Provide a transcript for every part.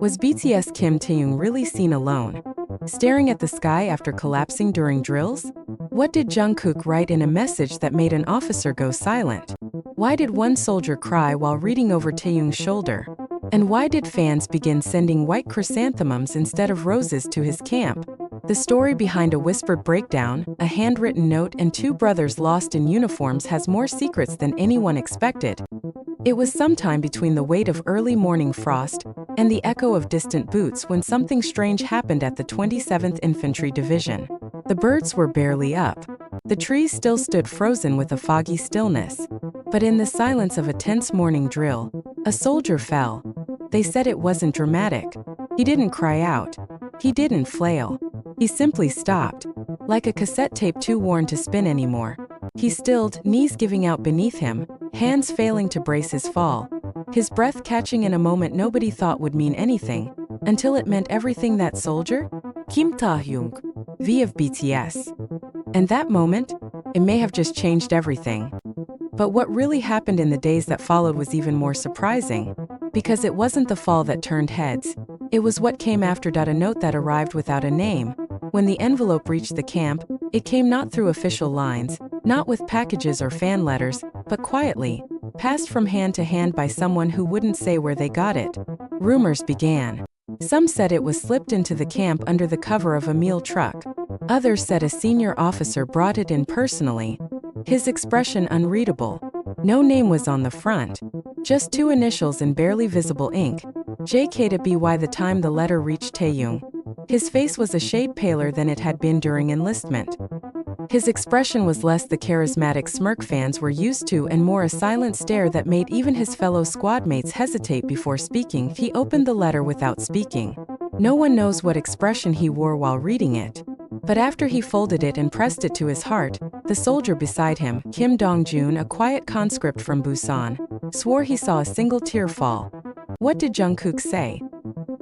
Was BTS Kim Taehyung really seen alone, staring at the sky after collapsing during drills? What did Jungkook write in a message that made an officer go silent? Why did one soldier cry while reading over Taehyung's shoulder? And why did fans begin sending white chrysanthemums instead of roses to his camp? The story behind a whispered breakdown, a handwritten note, and two brothers lost in uniforms has more secrets than anyone expected. It was sometime between the weight of early morning frost and the echo of distant boots when something strange happened at the 27th Infantry Division. The birds were barely up. The trees still stood frozen with a foggy stillness. But in the silence of a tense morning drill, a soldier fell. They said it wasn't dramatic. He didn't cry out. He didn't flail. He simply stopped, like a cassette tape too worn to spin anymore. He stilled, knees giving out beneath him, hands failing to brace his fall. His breath catching in a moment nobody thought would mean anything, until it meant everything. That soldier? Kim Taehyung, V of BTS. And that moment, it may have just changed everything. But what really happened in the days that followed was even more surprising, because it wasn't the fall that turned heads. It was what came after. A note that arrived without a name. When the envelope reached the camp, it came not through official lines, not with packages or fan letters, but quietly, passed from hand to hand by someone who wouldn't say where they got it. Rumors began. Some said it was slipped into the camp under the cover of a meal truck. Others said a senior officer brought it in personally. His expression unreadable. No name was on the front. Just two initials in barely visible ink. JK to be. By the time the letter reached Taehyung, his face was a shade paler than it had been during enlistment. His expression was less the charismatic smirk fans were used to and more a silent stare that made even his fellow squadmates hesitate before speaking. He opened the letter without speaking. No one knows what expression he wore while reading it. But after he folded it and pressed it to his heart, the soldier beside him, Kim Dong-jun, a quiet conscript from Busan, swore he saw a single tear fall. What did Jungkook say?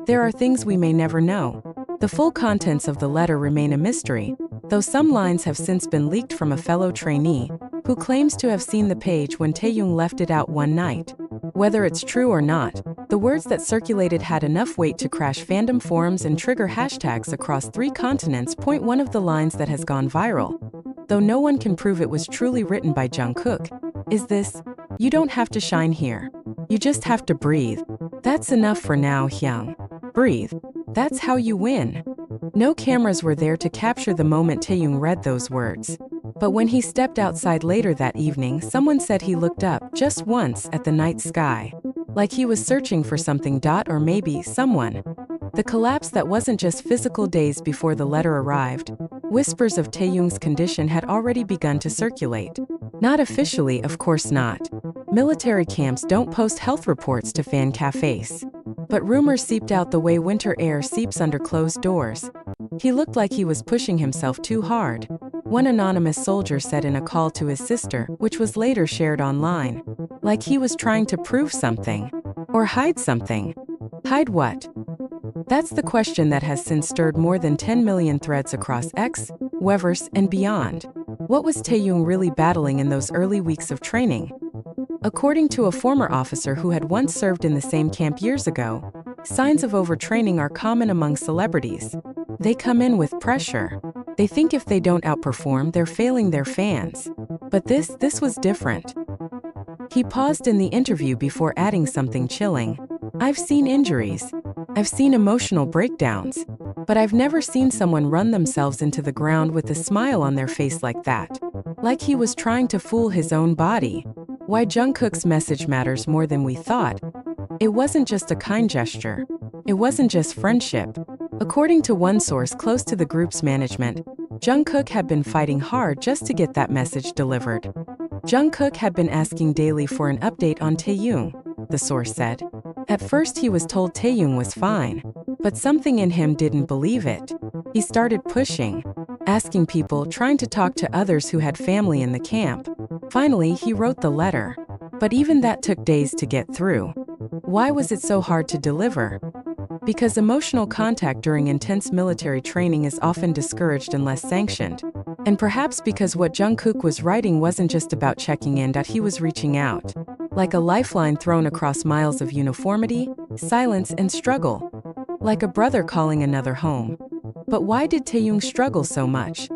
There are things we may never know. The full contents of the letter remain a mystery, though some lines have since been leaked from a fellow trainee, who claims to have seen the page when Taehyung left it out one night. Whether it's true or not, the words that circulated had enough weight to crash fandom forums and trigger hashtags across 3 continents. One of the lines that has gone viral, though no one can prove it was truly written by Jungkook, is this: "You don't have to shine here. You just have to breathe. That's enough for now, Hyung. Breathe. That's how you win." No cameras were there to capture the moment Taehyung read those words. But when he stepped outside later that evening, someone said he looked up, just once, at the night sky. Like he was searching for something. Or maybe someone. The collapse that wasn't just physical. Days before the letter arrived, whispers of Taehyung's condition had already begun to circulate. Not officially, of course not. Military camps don't post health reports to fan cafes. But rumors seeped out the way winter air seeps under closed doors. He looked like he was pushing himself too hard. One anonymous soldier said in a call to his sister, which was later shared online. Like he was trying to prove something. Or hide something. Hide what? That's the question that has since stirred more than 10 million threads across X, Weverse, and beyond. What was Taehyung really battling in those early weeks of training? According to a former officer who had once served in the same camp years ago, signs of overtraining are common among celebrities. They come in with pressure. They think if they don't outperform, they're failing their fans. But this was different. He paused in the interview before adding something chilling. "I've seen injuries. I've seen emotional breakdowns. But I've never seen someone run themselves into the ground with a smile on their face like that." Like he was trying to fool his own body. Why Jungkook's message matters more than we thought. It wasn't just a kind gesture. It wasn't just friendship. According to one source close to the group's management, Jungkook had been fighting hard just to get that message delivered. Jungkook had been asking daily for an update on Taehyung, the source said. At first he was told Taehyung was fine, but something in him didn't believe it. He started pushing, asking people, trying to talk to others who had family in the camp. Finally, he wrote the letter. But even that took days to get through. Why was it so hard to deliver? Because emotional contact during intense military training is often discouraged unless sanctioned. And perhaps because what Jungkook was writing wasn't just about checking in, that he was reaching out. Like a lifeline thrown across miles of uniformity, silence, and struggle. like a brother calling another home. But why did Taehyung struggle so much?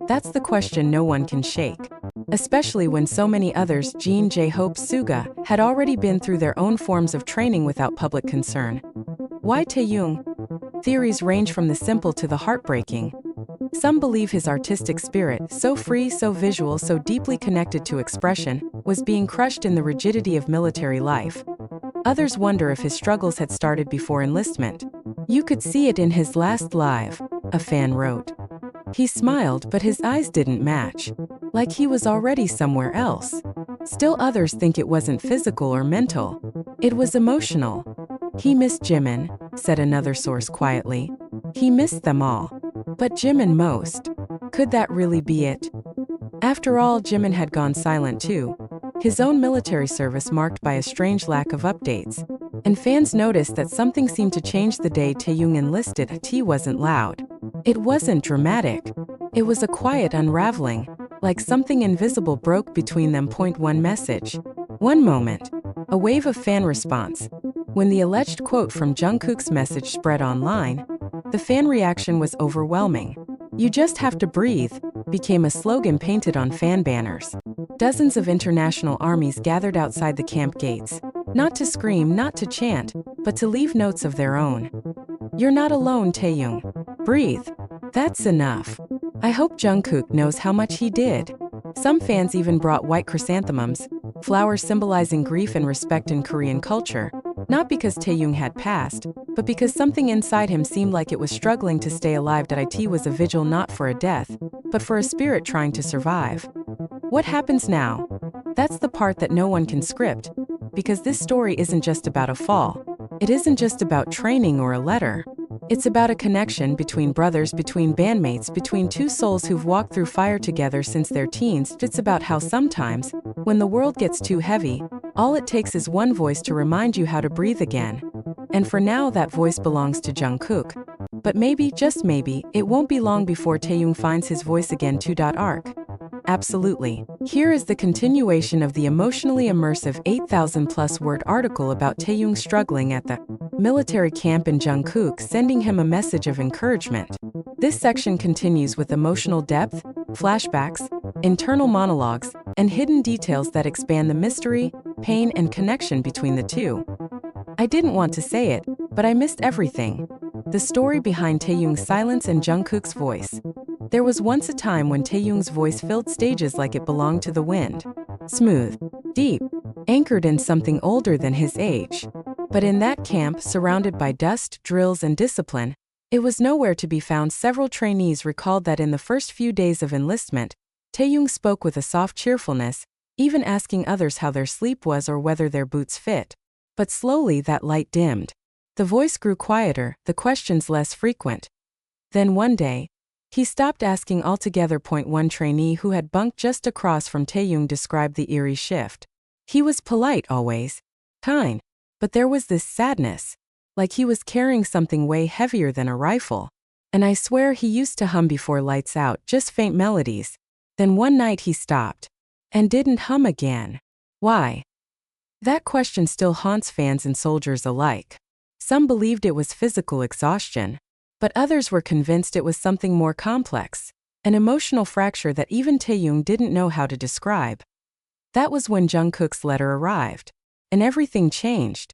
That's the question no one can shake. Especially when so many others, Jin, J-Hope, Suga, had already been through their own forms of training without public concern. Why Taehyung? Theories range from the simple to the heartbreaking. Some believe his artistic spirit, so free, so visual, so deeply connected to expression, was being crushed in the rigidity of military life. Others wonder if his struggles had started before enlistment. "You could see it in his last live," a fan wrote. "He smiled, but his eyes didn't match. Like he was already somewhere else." Still others think it wasn't physical or mental. It was emotional. "He missed Jimin," said another source quietly. "He missed them all. But Jimin most." Could that really be it? After all, Jimin had gone silent too. His own military service marked by a strange lack of updates. And fans noticed that something seemed to change the day Taehyung enlisted. It wasn't loud. It wasn't dramatic. It was a quiet unraveling, like something invisible broke between them. One message. One moment. A wave of fan response. When the alleged quote from Jungkook's message spread online, the fan reaction was overwhelming. "You just have to breathe," became a slogan painted on fan banners. Dozens of international armies gathered outside the camp gates, not to scream, not to chant, but to leave notes of their own. "You're not alone, Taehyung. Breathe. That's enough." I hope Jungkook knows how much he did. Some fans even brought white chrysanthemums, flowers symbolizing grief and respect in Korean culture, not because Taehyung had passed, but because something inside him seemed like it was struggling to stay alive. It was a vigil not for a death, but for a spirit trying to survive. What happens now? That's the part that no one can script, because this story isn't just about a fall. It isn't just about training or a letter. It's about a connection between brothers, between bandmates, between two souls who've walked through fire together since their teens. It's about how sometimes, when the world gets too heavy, all it takes is one voice to remind you how to breathe again. And for now, that voice belongs to Jungkook. But maybe, just maybe, it won't be long before Taehyung finds his voice again. Arc. Absolutely. Here is the continuation of the emotionally immersive 8,000+ word article about Taehyung struggling at the military camp in Jungkook, sending him a message of encouragement. This section continues with emotional depth, flashbacks, internal monologues, and hidden details that expand the mystery, pain, and connection between the two. "I didn't want to say it, but I missed everything." The story behind Taehyung's silence and Jungkook's voice. There was once a time when Taehyung's voice filled stages like it belonged to the wind. Smooth, deep, anchored in something older than his age. But in that camp, surrounded by dust, drills, and discipline, it was nowhere to be found. Several trainees recalled that in the first few days of enlistment, Taehyung spoke with a soft cheerfulness, even asking others how their sleep was or whether their boots fit. But slowly that light dimmed. The voice grew quieter, the questions less frequent. Then one day, he stopped asking altogether. One trainee who had bunked just across from Taehyung described the eerie shift. "He was polite always, kind, but there was this sadness, like he was carrying something way heavier than a rifle. And I swear he used to hum before lights out, just faint melodies. Then one night he stopped and didn't hum again. Why?" That question still haunts fans and soldiers alike. Some believed it was physical exhaustion, but others were convinced it was something more complex, an emotional fracture that even Taehyung didn't know how to describe. That was when Jungkook's letter arrived, and everything changed.